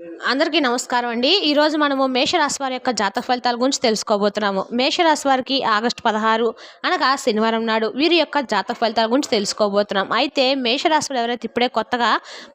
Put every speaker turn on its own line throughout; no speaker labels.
అందరికీ నమస్కారం అండి. ఈరోజు మనము మేషరాశి వారి యొక్క జాతక ఫలితాల గురించి తెలుసుకోబోతున్నాము. మేషరాశి వారికి ఆగస్టు 16 అనగా శనివారం నాడు వీరి యొక్క జాతక ఫలితాల గురించి తెలుసుకోబోతున్నాం. అయితే మేషరాశి వారు ఎవరైతే ఇప్పుడే కొత్తగా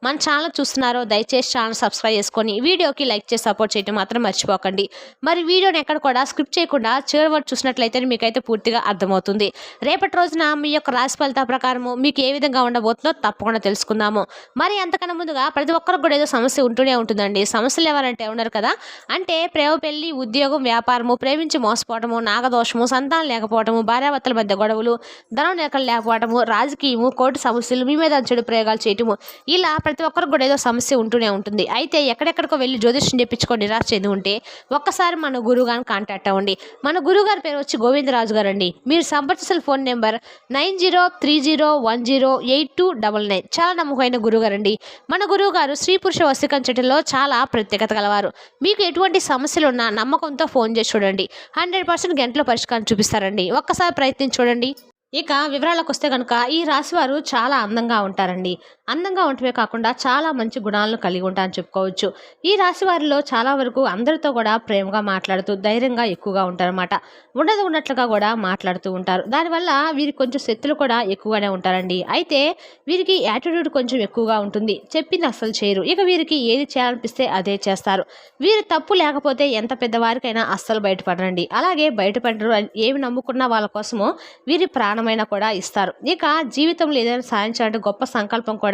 మన ఛానల్ చూస్తున్నారో దయచేసి ఛానల్ సబ్స్క్రైబ్ చేసుకొని వీడియోకి లైక్ చేసి సపోర్ట్ చేయడం మాత్రం మర్చిపోకండి. మరి వీడియోని ఎక్కడ కూడా స్క్రిప్ట్ చేయకుండా చివరి వరకు చూసినట్లయితే మీకైతే పూర్తిగా అర్థమవుతుంది. రేపటి రోజున మీ యొక్క రాశి ఫలితాల ప్రకారము మీకు ఏ విధంగా ఉండబోతుందో తప్పకుండా తెలుసుకుందాము. మరి అంతకన్నా ముందుగా ప్రతి ఒక్కరికి కూడా ఏదో సమస్య ఉంటూనే ఉంటుందండి. సమస్యలు ఎవరంటే ఉన్నారు కదా, అంటే ప్రేమ, పెళ్లి, ఉద్యోగం, వ్యాపారము, ప్రేమించి మోసపోవటము, నాగదోషము, సంతానం లేకపోవటము, భార్యాభర్తల మధ్య గొడవలు, ధనం లేకపోవటము, రాజకీయము, కోర్టు సమస్యలు, మీ మీద చెడు ప్రయోగాలు చేయటము, ఇలా ప్రతి ఒక్కరికి కూడా ఏదో సమస్య ఉంటూనే ఉంటుంది. అయితే ఎక్కడెక్కడికో వెళ్ళి జ్యోతిష్యం చెప్పించుకొని నిరాశ చెంది ఉంటే ఒక్కసారి మన గురువు గారిని కాంటాక్ట్ అవ్వండి. మన గురువు గారి పేరు వచ్చి గోవిందరాజు గారు అండి. మీరు సంప్రదించిన ఫోన్ నెంబర్ 9030108299. చాలా నమ్మకమైన గురువు గారు అండి. మన గురువు గారు స్త్రీ పురుష వశీకరణ చెట్టులో చాలా ప్రత్యేకత గలవారు. మీకు ఎటువంటి సమస్యలు ఉన్నా నమ్మకంతో ఫోన్ చేసి చూడండి. 100% గంటలో పరిష్కారం చూపిస్తారండి. ఒక్కసారి ప్రయత్నించి చూడండి. ఇక వివరాలకు వస్తే కనుక ఈ రాశి వారు చాలా అందంగా ఉంటారండి. అందంగా ఉండటమే కాకుండా చాలా మంచి గుణాలను కలిగి ఉంటారని చెప్పుకోవచ్చు. ఈ రాశి వారిలో చాలా వరకు అందరితో కూడా ప్రేమగా మాట్లాడుతూ ధైర్యంగా ఎక్కువగా ఉంటారన్నమాట. ఉన్నట్లుగా కూడా మాట్లాడుతూ ఉంటారు. దానివల్ల వీరికి కొంచెం శక్తులు కూడా ఎక్కువగానే ఉంటారండి. అయితే వీరికి యాటిట్యూడ్ కొంచెం ఎక్కువగా ఉంటుంది. చెప్పింది అస్సలు చేయరు. ఇక వీరికి ఏది చేయాలనిపిస్తే అదే చేస్తారు. వీరి తప్పు లేకపోతే ఎంత పెద్దవారికైనా అస్సలు బయటపడరండి. అలాగే బయటపడరు. ఏమి నమ్ముకున్నా వాళ్ళ కోసము వీరి ప్రాణమైనా కూడా ఇస్తారు. ఇక జీవితంలో ఏదైనా సాధించాలంటే గొప్ప సంకల్పం కూడా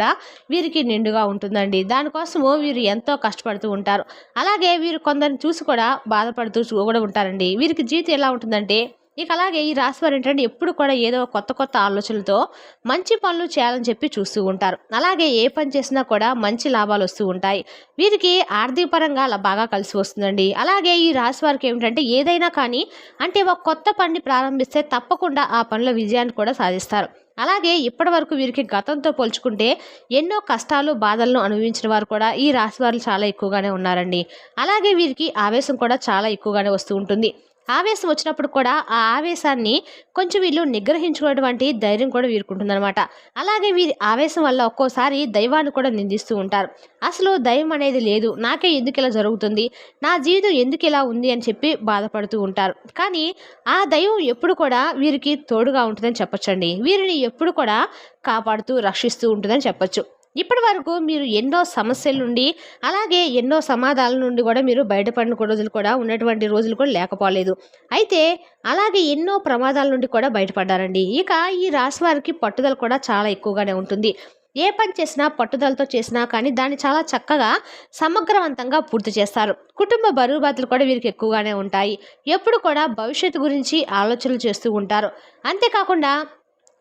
వీరికి నిండుగా ఉంటుందండి. దానికోసము వీరు ఎంతో కష్టపడుతూ ఉంటారు. అలాగే వీరు కొందరిని చూసి కూడా బాధపడుతూ కూడా ఉంటారండి. వీరికి జీవితం ఎలా ఉంటుందంటే, ఇక అలాగే ఈ రాశి వారు ఏంటంటే ఎప్పుడు కూడా ఏదో కొత్త ఆలోచనలతో మంచి పనులు చేయాలని చెప్పి చూస్తూ ఉంటారు. అలాగే ఏ పని చేసినా కూడా మంచి లాభాలు వస్తూ ఉంటాయి. వీరికి ఆర్థిక పరంగా బాగా కలిసి వస్తుందండి. అలాగే ఈ రాశి వారికి ఏమిటంటే ఏదైనా కానీ అంటే ఒక కొత్త పని ప్రారంభిస్తే తప్పకుండా ఆ పనిలో విజయాన్ని కూడా సాధిస్తారు. అలాగే ఇప్పటి వరకు వీరికి గతంతో పోల్చుకుంటే ఎన్నో కష్టాలు, బాధలను అనుభవించిన వారు కూడా ఈ రాశి వారు చాలా ఎక్కువగానే ఉన్నారండి. అలాగే వీరికి ఆవేశం కూడా చాలా ఎక్కువగానే వస్తూ ఉంటుంది. ఆవేశం వచ్చినప్పుడు కూడా ఆ ఆవేశాన్ని కొంచెం వీళ్ళు నిగ్రహించుకునేటువంటి ధైర్యం కూడా వీరుకుంటుందన్నమాట. అలాగే వీరి ఆవేశం వల్ల ఒక్కోసారి దైవాన్ని కూడా నిందిస్తూ ఉంటారు. అసలు దైవం అనేది లేదు, నాకే ఎందుకు ఇలా జరుగుతుంది, నా జీవితం ఎందుకు ఇలా ఉంది అని చెప్పి బాధపడుతూ ఉంటారు. కానీ ఆ దైవం ఎప్పుడు కూడా వీరికి తోడుగా ఉంటుందని చెప్పొచ్చండి. వీరిని ఎప్పుడు కూడా కాపాడుతూ రక్షిస్తూ ఉంటుందని చెప్పొచ్చు. ఇప్పటి వరకు మీరు ఎన్నో సమస్యల నుండి అలాగే ఎన్నో సమాధానాల నుండి కూడా మీరు బయటపడిన రోజులు కూడా ఉన్నటువంటి రోజులు కూడా లేకపోలేదు. అయితే అలాగే ఎన్నో ప్రమాదాల నుండి కూడా బయటపడ్డారండి. ఇక ఈ రాశి వారికి పట్టుదల కూడా చాలా ఎక్కువగానే ఉంటుంది. ఏ పని చేసినా పట్టుదలతో చేసినా కానీ దాన్ని చాలా చక్కగా సమగ్రవంతంగా పూర్తి చేస్తారు. కుటుంబ బరువు బాధ్యతలు కూడా వీరికి ఎక్కువగానే ఉంటాయి. ఎప్పుడు కూడా భవిష్యత్తు గురించి ఆలోచనలు చేస్తూ ఉంటారు. అంతేకాకుండా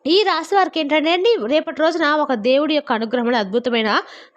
ఈ రాశి వారికి ఏంటంటే అండి రేపటి రోజున ఒక దేవుడి యొక్క అనుగ్రహం అద్భుతమైన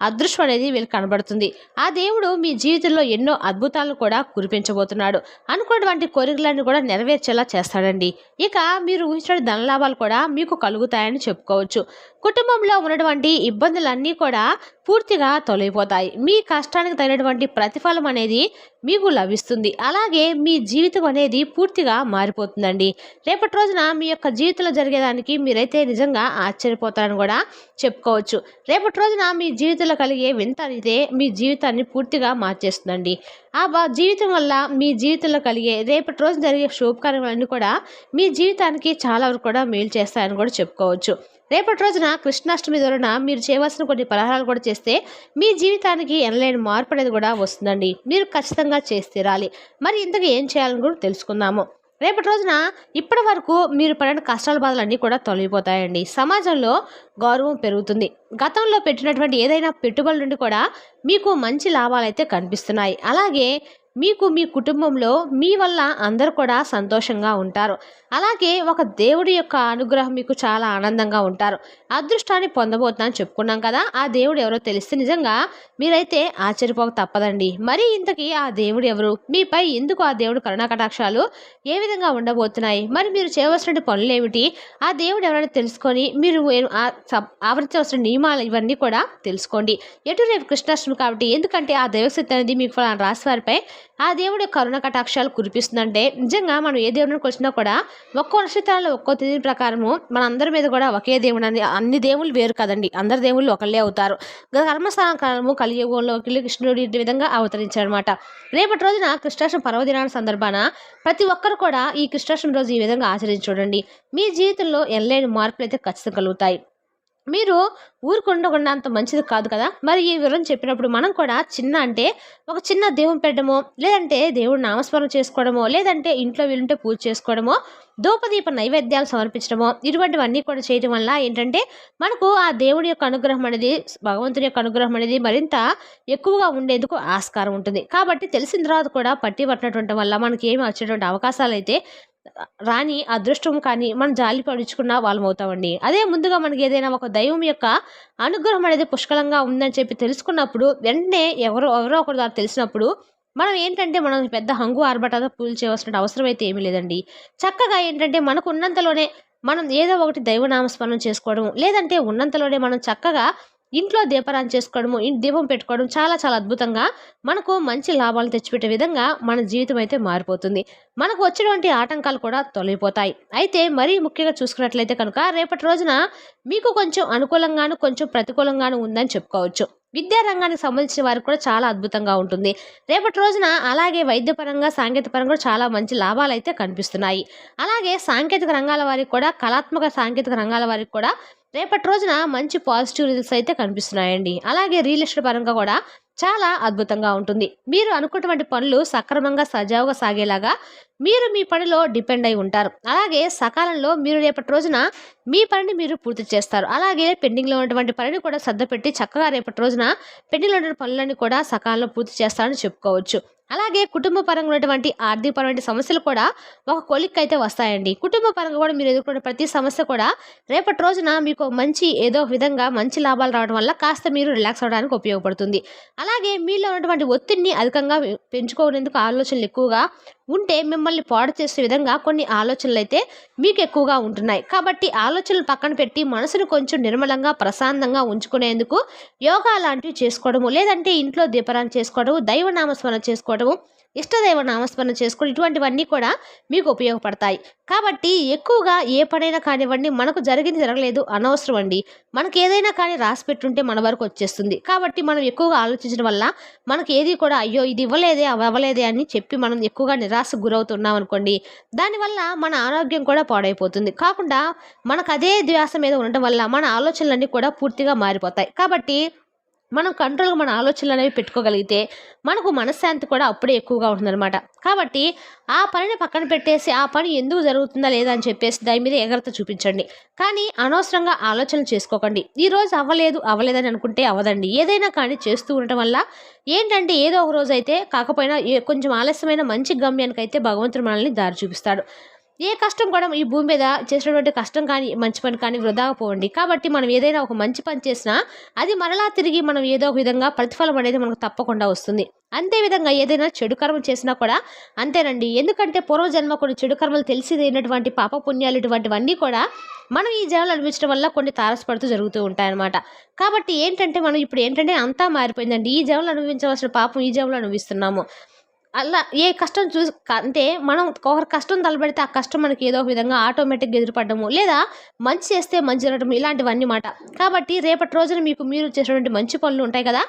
అదృష్టం అనేది వీళ్ళకి కనబడుతుంది. ఆ దేవుడు మీ జీవితంలో ఎన్నో అద్భుతాలను కూడా కురిపించబోతున్నాడు. అనుకున్నటువంటి కోరికలన్నీ కూడా నెరవేర్చేలా చేస్తాడండి. ఇక మీరు ఊహించిన ధనలాభాలు కూడా మీకు కలుగుతాయని చెప్పుకోవచ్చు. కుటుంబంలో ఉన్నటువంటి ఇబ్బందులన్నీ కూడా పూర్తిగా తొలగిపోతాయి. మీ కష్టానికి తగినటువంటి ప్రతిఫలం అనేది మీకు లభిస్తుంది. అలాగే మీ జీవితం అనేది పూర్తిగా మారిపోతుందండి. రేపటి రోజున మీ యొక్క జీవితంలో జరిగేదానికి మీరైతే నిజంగా ఆశ్చర్యపోతారని కూడా చెప్పుకోవచ్చు. రేపటి రోజున మీ జీవితంలో కలిగే వింత అయితే మీ జీవితాన్ని పూర్తిగా మార్చేస్తుందండి. ఆ జీవితం వల్ల మీ జీవితంలో కలిగే రేపటి రోజు జరిగే శుభకార్యాలన్నీ కూడా మీ జీవితానికి చాలా వరకు కూడా మేలు చేస్తాయని కూడా చెప్పుకోవచ్చు. రేపటి రోజున కృష్ణాష్టమి ద్వారా మీరు చేయవలసిన కొన్ని పరిహారాలు కూడా చేస్తే మీ జీవితానికి ఎనలేని మార్పు అనేది కూడా వస్తుందండి. మీరు ఖచ్చితంగా చేసి తీరాలి. మరి ఇంతకు ఏం చేయాలని కూడా తెలుసుకుందాము. రేపటి రోజున ఇప్పటి వరకు మీరు పడిన కష్టాల బాధలన్నీ కూడా తొలగిపోతాయండి. సమాజంలో గౌరవం పెరుగుతుంది. గతంలో పెట్టినటువంటి ఏదైనా పెట్టుబడుల నుండి కూడా మీకు మంచి లాభాలు అయితే కనిపిస్తున్నాయి. అలాగే మీకు మీ కుటుంబంలో మీ వల్ల అందరూ కూడా సంతోషంగా ఉంటారు. అలాగే ఒక దేవుడి యొక్క అనుగ్రహం మీకు చాలా ఆనందంగా ఉంటారు. అదృష్టాన్ని పొందబోతున్నాను చెప్పుకున్నాం కదా, ఆ దేవుడు ఎవరో తెలిస్తే నిజంగా మీరైతే ఆశ్చర్యపోక తప్పదండి. మరి ఇంతకీ ఆ దేవుడు ఎవరు, మీపై ఎందుకు ఆ దేవుడు కరుణా కటాక్షాలు ఏ విధంగా ఉండబోతున్నాయి, మరి మీరు చేయవలసిన పనులు ఏమిటి, ఆ దేవుడు ఎవరైనా తెలుసుకొని మీరు ఆవరించవలసిన నియమాలు ఇవన్నీ కూడా తెలుసుకోండి. రేపు కృష్ణాష్టమి కాబట్టి ఎందుకంటే ఆ దైవశక్తి అనేది మీకు రాశి వారిపై ఆ దేవుడి కరుణ కటాక్షాలు కురిపిస్తుందంటే నిజంగా మనం ఏ దేవుడిని కొలిచినా కూడా ఒక్కో నక్షత్రాల్లో ఒక్కో తిథి ప్రకారము మన అందరి మీద కూడా ఒకే దేవుడు అని అన్ని దేవుళ్ళు వేరు కదండి, అందరి దేవుళ్ళు ఒకళ్ళే అవుతారు. కర్మస్థానం కాలము కలియుగంలోకి కృష్ణుడు ఈ విధంగా అవతరించాడనమాట. రేపటి రోజున కృష్ణాష్టమి పర్వదినాల సందర్భాన ప్రతి ఒక్కరు కూడా ఈ కృష్ణాష్టమి రోజు ఈ విధంగా ఆచరించి చూడండి. మీ జీవితంలో ఎనలేని మార్పులు అయితే ఖచ్చితంగా కలుగుతాయి. మీరు ఊరుకుండకుండా అంత మంచిది కాదు కదా. మరి ఈ వివరం చెప్పినప్పుడు మనం కూడా ఒక చిన్న దేవుని పెట్టడమో, లేదంటే దేవుడి నామస్మరణ చేసుకోవడమో, లేదంటే ఇంట్లో వీలుంటే పూజ చేసుకోవడమో, ధూపదీప నైవేద్యాలు సమర్పించడమో, ఇటువంటివన్నీ కూడా చేయడం వల్ల ఏంటంటే మనకు ఆ దేవుడి యొక్క అనుగ్రహం అనేది, భగవంతుని యొక్క అనుగ్రహం అనేది మరింత ఎక్కువగా ఉండేందుకు ఆస్కారం ఉంటుంది. కాబట్టి తెలిసిన తర్వాత కూడా పట్టి పట్టినటువంటి వల్ల మనకి ఏమి వచ్చేటువంటి అవకాశాలు అయితే రాని అదృష్టం కానీ మనం జాలి పడుచుకున్న వాళ్ళం అవుతామండి. అదే ముందుగా మనకి ఏదైనా ఒక దైవం యొక్క అనుగ్రహం అనేది పుష్కలంగా ఉందని చెప్పి తెలుసుకున్నప్పుడు వెంటనే ఎవరో ఒకరు దాకా తెలిసినప్పుడు మనం ఏంటంటే మనం పెద్ద హంగు ఆర్భటాలతో పూజలు చేయవలసిన అవసరం అయితే ఏమీ లేదండి. చక్కగా ఏంటంటే మనకు ఉన్నంతలోనే మనం ఏదో ఒకటి దైవనామస్మరణం చేసుకోవడం, లేదంటే ఉన్నంతలోనే మనం చక్కగా ఇంట్లో దీపారాధన చేసుకోవడము, దీపం పెట్టుకోవడం చాలా చాలా అద్భుతంగా మనకు మంచి లాభాలు తెచ్చిపెట్టే విధంగా మన జీవితం అయితే మారిపోతుంది. మనకు వచ్చినటువంటి ఆటంకాలు కూడా తొలగిపోతాయి. అయితే మరీ ముఖ్యంగా చూసుకున్నట్లయితే కనుక రేపటి రోజున మీకు కొంచెం అనుకూలంగాను కొంచెం ప్రతికూలంగాను ఉందని చెప్పుకోవచ్చు. విద్యా రంగానికి సంబంధించిన వారికి కూడా చాలా అద్భుతంగా ఉంటుంది రేపటి రోజున. అలాగే వైద్యపరంగా సాంకేతిక పరంగా కూడా చాలా మంచి లాభాలు అయితే కనిపిస్తున్నాయి. అలాగే సాంకేతిక రంగాల వారికి కూడా, కళాత్మక సాంకేతిక రంగాల వారికి కూడా రేపటి రోజున మంచి పాజిటివ్ రిజల్ట్స్ అయితే కనిపిస్తున్నాయండి. అలాగే రియల్ ఎస్టేట్ పరంగా కూడా చాలా అద్భుతంగా ఉంటుంది. మీరు అనుకున్నటువంటి పనులు సక్రమంగా సజావుగా సాగేలాగా మీరు మీ పనిలో డిపెండ్ అయి ఉంటారు. అలాగే సకాలంలో మీరు రేపటి రోజున మీ పనిని మీరు పూర్తి చేస్తారు. అలాగే పెండింగ్లో ఉన్నటువంటి పనిని కూడా సర్దపెట్టి చక్కగా రేపటి రోజున పెండింగ్లో ఉన్న పనులన్నీ కూడా సకాలంలో పూర్తి చేస్తారని చెప్పుకోవచ్చు. అలాగే కుటుంబ పరంగా ఉన్నటువంటి ఆర్థికపరమైన సమస్యలు కూడా ఒక కొలిక్ అయితే వస్తాయండి. కుటుంబ పరంగా కూడా మీరు ఎదుర్కొనే ప్రతి సమస్య కూడా రేపటి రోజున మీకు మంచి ఏదో విధంగా మంచి లాభాలు రావడం వల్ల కాస్త మీరు రిలాక్స్ అవ్వడానికి ఉపయోగపడుతుంది. అలాగే మీలో ఉన్నటువంటి ఒత్తిడిని అధికంగా పెంచుకోవడానికి ఆలోచనలు ఎక్కువగా ఉంటే మిమ్మల్ని పాడు చేసే విధంగా కొన్ని ఆలోచనలు అయితే మీకు ఎక్కువగా ఉంటున్నాయి. కాబట్టి ఆలోచనలు పక్కన పెట్టి మనసును కొంచెం నిర్మలంగా ప్రశాంతంగా ఉంచుకునేందుకు యోగా లాంటివి చేసుకోవడము, లేదంటే ఇంట్లో దీపారాధన చేసుకోవడము, దైవనామస్మరణ చేసుకోవడము, ఇష్టదైవ నామస్మరణ చేసుకోవడం, ఇటువంటివన్నీ కూడా మీకు ఉపయోగపడతాయి. కాబట్టి ఎక్కువగా ఏ పనైనా కానివ్వండి, మనకు జరిగింది జరగలేదు అనవసరం అండి. మనకి ఏదైనా కానీ రాసి పెట్టుంటే మన వరకు వచ్చేస్తుంది. కాబట్టి మనం ఎక్కువగా ఆలోచించడం వల్ల మనకి ఏది కూడా అయ్యో ఇది ఇవ్వలేదే అవ్వలేదే అని చెప్పి మనం ఎక్కువగా నిరాశకు గురవుతున్నాం అనుకోండి, దానివల్ల మన ఆరోగ్యం కూడా పాడైపోతుంది. కాకుండా మనకు అదే ధ్యాస మీద ఉండటం వల్ల మన ఆలోచనలన్నీ కూడా పూర్తిగా మారిపోతాయి. కాబట్టి మనం కంట్రోల్గా మన ఆలోచనలు అనేవి పెట్టుకోగలిగితే మనకు మనశ్శాంతి కూడా అప్పుడే ఎక్కువగా ఉంటుందన్నమాట. కాబట్టి ఆ పనిని పక్కన పెట్టేసి ఆ పని ఎందుకు జరుగుతుందా లేదా అని చెప్పేసి దాని మీద ఎగరత చూపించండి. కానీ అనవసరంగా ఆలోచనలు చేసుకోకండి. ఈరోజు అవ్వలేదని అనుకుంటే అవ్వదండి. ఏదైనా కానీ చేస్తూ ఉండటం వల్ల ఏంటంటే ఏదో ఒక రోజు అయితే కాకపోయినా కొంచెం ఆలస్యమైన మంచి గమ్యానికి అయితే భగవంతుడు మనల్ని దారి చూపిస్తాడు. ఏ కష్టం కూడా ఈ భూమి మీద చేసినటువంటి కష్టం కానీ మంచి పని కానీ వృధాగా పోవండి. కాబట్టి మనం ఏదైనా ఒక మంచి పని చేసినా అది మరలా తిరిగి మనం ఏదో ఒక విధంగా ప్రతిఫలం అనేది మనకు తప్పకుండా వస్తుంది. అంతేవిధంగా ఏదైనా చెడు కర్మ చేసినా కూడా అంతేనండి. ఎందుకంటే పూర్వజన్మ కొన్ని చెడు కర్మలు తెలిసినటువంటి పాప పుణ్యాలు ఇటువంటివన్నీ కూడా మనం ఈ జన్మలో అనుభవించడం వల్ల కొన్ని తారసపడుతూ జరుగుతూ ఉంటాయన్నమాట. కాబట్టి ఏంటంటే మనం ఇప్పుడు ఏంటంటే అంతా మారిపోయిందండి. ఈ జన్మలో అనుభవించవలసిన పాపం ఈ జన్మలో అనుభవిస్తున్నాము. అలా ఏ కష్టం అంటే మనం ఒకరి కష్టం తలబెడితే ఆ కష్టం మనకి ఏదో ఒక విధంగా ఆటోమేటిక్గా ఎదురుపడము, లేదా మంచి చేస్తే మంచి జరగడం, ఇలాంటివన్నీ మాట. కాబట్టి రేపటి రోజున మీరు చేసినటువంటి మంచి పనులు ఉంటాయి కదా,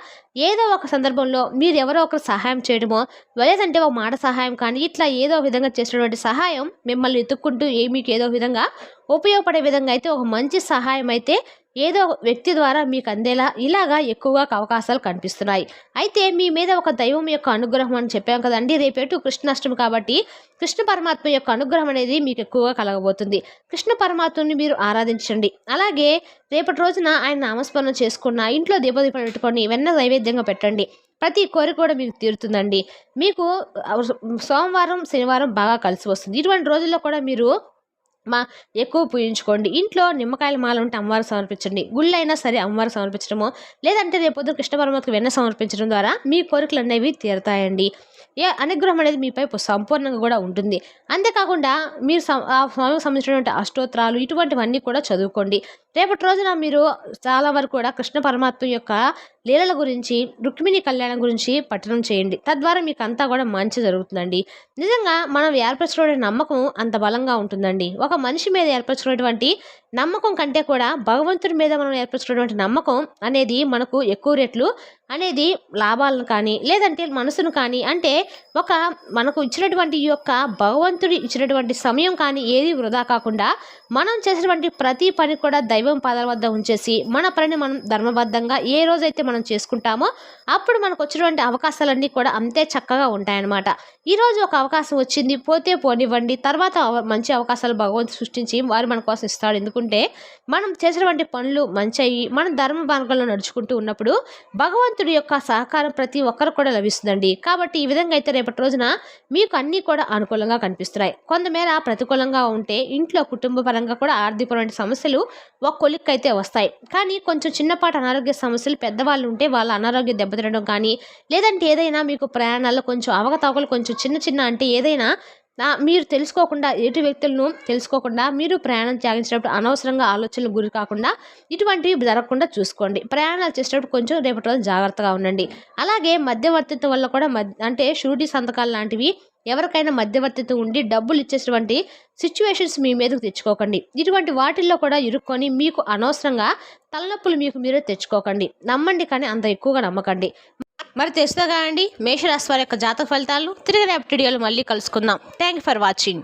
ఏదో ఒక సందర్భంలో మీరు ఎవరో ఒకరు సహాయం చేయడమో, లేదంటే ఒక మాట సహాయం కానీ ఇట్లా ఏదో విధంగా చేసినటువంటి సహాయం మిమ్మల్ని ఎత్తుక్కుంటూ మీకు ఏదో విధంగా ఉపయోగపడే విధంగా అయితే ఒక మంచి సహాయం అయితే ఏదో వ్యక్తి ద్వారా మీకు అందేలా ఇలాగా ఎక్కువగా అవకాశాలు కనిపిస్తున్నాయి. అయితే మీ మీద ఒక దైవం యొక్క అనుగ్రహం అని చెప్పాం కదండి. రేపేటు కృష్ణాష్టమి కాబట్టి కృష్ణ పరమాత్మ యొక్క అనుగ్రహం అనేది మీకు ఎక్కువగా కలగబోతుంది. కృష్ణ పరమాత్మని మీరు ఆరాధించండి. అలాగే రేపటి రోజున ఆయన నామస్మరణ చేసుకున్న ఇంట్లో దీపదీపం పెట్టుకొని వెన్న నైవేద్యంగా పెట్టండి. ప్రతి కోరిక కూడా మీకు తీరుతుందండి. మీకు సోమవారం శనివారం బాగా కలిసి వస్తుంది. ఇటువంటి రోజుల్లో కూడా మీరు ఎక్కువ పూజించుకోండి. ఇంట్లో నిమ్మకాయల మాల ఉంటే అమ్మవారికి సమర్పించండి. గుళ్ళైనా సరే అమ్మవారికి సమర్పించడమో, లేదంటే రేపొద్దున కృష్ణ పరమాత్మకు వెన్న సమర్పించడం ద్వారా మీ కోరికలు అనేవి తీరతాయండి. అనుగ్రహం అనేది మీపై సంపూర్ణంగా కూడా ఉంటుంది. అంతేకాకుండా మీరు ఆ స్వామికి సంబంధించినటువంటి అష్టోత్తరాలు ఇటువంటివన్నీ కూడా చదువుకోండి. రేపటి రోజున మీరు చాలా వరకు కూడా కృష్ణ పరమాత్మ యొక్క లీలల గురించి, రుక్మిణి కళ్యాణం గురించి పఠనం చేయండి. తద్వారా మీకు అంతా కూడా మంచి జరుగుతుందండి. నిజంగా మనం ఏర్పరచుకునే నమ్మకం అంత బలంగా ఉంటుందండి. ఒక మనిషి మీద ఏర్పరచుకున్నటువంటి నమ్మకం కంటే కూడా భగవంతుడి మీద మనం ఏర్పరచుకున్నటువంటి నమ్మకం అనేది మనకు ఎక్కువ రెట్లు అనేది లాభాలను కానీ, లేదంటే మనసును కానీ, అంటే మనకు ఇచ్చినటువంటి ఈ యొక్క భగవంతుడి ఇచ్చినటువంటి సమయం కానీ ఏది వృధా కాకుండా మనం చేసినటువంటి ప్రతి పని కూడా దైవం పాదాల వద్ద ఉంచేసి మన పనిని మనం ధర్మబద్ధంగా ఏ రోజైతే మనం చేసుకుంటామో అప్పుడు మనకు వచ్చినటువంటి అవకాశాలన్నీ కూడా అంతే చక్కగా ఉంటాయన్నమాట. ఈరోజు ఒక అవకాశం వచ్చింది, పోతే పోనివ్వండి, తర్వాత మంచి అవకాశాలు భగవంతుడు సృష్టించి వారు మన కోసం ఇస్తాడు. ఎందుకంటే మనం చేసినటువంటి పనులు మంచి అయ్యి మనం ధర్మ మార్గంలో నడుచుకుంటూ ఉన్నప్పుడు భగవంతుడి యొక్క సహకారం ప్రతి ఒక్కరు కూడా లభిస్తుందండి. కాబట్టి ఈ విధంగా అయితే రేపటి రోజున మీకు అన్నీ కూడా అనుకూలంగా కనిపిస్తున్నాయి. కొంతమేర ప్రతికూలంగా ఉంటే ఇంట్లో కుటుంబ పరంగా కూడా ఆర్థికపరమైన సమస్యలు ఒక కొలిక్కైతే వస్తాయి. కానీ కొంచెం చిన్నపాటి అనారోగ్య సమస్యలు పెద్దవాళ్ళు ఉంటే వాళ్ళ అనారోగ్యం దెబ్బతినడం కానీ, లేదంటే ఏదైనా మీకు ప్రయాణాల్లో కొంచెం అవకతవకలు కొంచెం చిన్న అంటే ఏదైనా మీరు తెలుసుకోకుండా ఎటు వ్యక్తులను తెలుసుకోకుండా మీరు ప్రయాణం సాగించేటప్పుడు అనవసరంగా ఆలోచనలు గురి కాకుండా ఇటువంటివి జరగకుండా చూసుకోండి. ప్రయాణాలు చేసేటప్పుడు కొంచెం రేపటి రోజు జాగ్రత్తగా ఉండండి. అలాగే మధ్యవర్తిత్వం వల్ల కూడా అంటే షూరిటీ సంతకాలు లాంటివి ఎవరికైనా మధ్యవర్తిత్వం ఉండి డబ్బులు ఇచ్చేటువంటి సిచ్యువేషన్స్ మీ మీదకు తెచ్చుకోకండి. ఇటువంటి వాటిల్లో కూడా ఇరుక్కొని మీకు అనవసరంగా తలనొప్పులు మీకు మీరే తెచ్చుకోకండి. నమ్మండి, కానీ అంత ఎక్కువగా నమ్మకండి. మరి తెలుస్తుందా అండి మేషరాశి వారి యొక్క జాతక ఫలితాలు. తిరిగి రేపటి వీడియోలో మళ్ళీ కలుసుకుందాం. Thank you for watching.